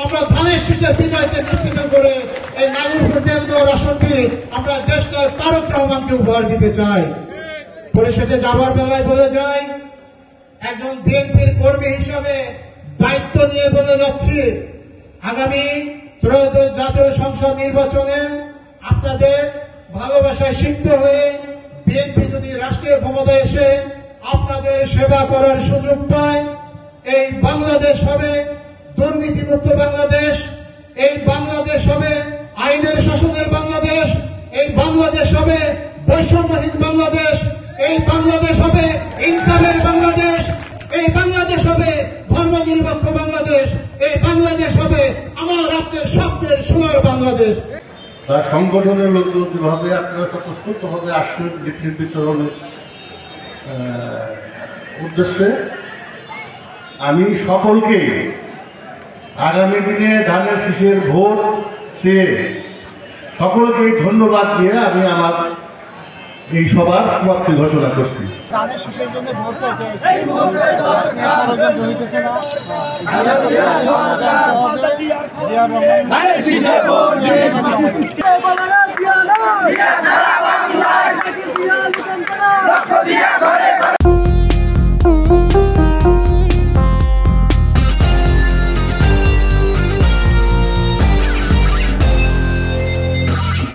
আমরা ধানের শীষের বিজয়কে নিশ্চিত করে এই নাগরিক আসনটি আমরা দেশটার তারেক রহমানকে উপহার দিতে চাই। পরিশেষে যাবার বেলায় বলে যাই, একজন বিএনপির কর্মী হিসাবে দায়িত্ব নিয়ে বলে যাচ্ছি, আগামী ত্রয়োদশ জাতীয় সংসদ নির্বাচনে আপনাদের ভালোবাসায় সিক্ত হয়ে বিএনপি যদি রাষ্ট্রীয় ক্ষমতায় এসে আপনাদের সেবা করার সুযোগ পায়, এই বাংলাদেশ হবে দুর্নীতিমুক্ত বাংলাদেশ, এই বাংলাদেশ হবে আইনের শাসনের বাংলাদেশ, এই বাংলাদেশ হবে বৈষম্যহীন বাংলাদেশ, এই বাংলাদেশ হবে ইনসাফের বাংলাদেশ, এই বাংলাদেশ হবে ধর্মনিরপেক্ষ বাংলাদেশ, এই বাংলাদেশ হবে আমার আপনার স্বপ্নের সোনার বাংলাদেশ। সংগঠনের লোকভাবে আপনারা স্বতঃস্ফূর্তভাবে আসছেন লিফলেট বিতরণের উদ্দেশ্যে। আমি সকলকে আগামী দিনে ধানের শীষের ভোট চেয়ে সকলকে ধন্যবাদ দিয়ে আমি আমার এই সভার সমাপ্তি ঘোষণা করছি। ধানের শীষের জন্য ভোট চাইতে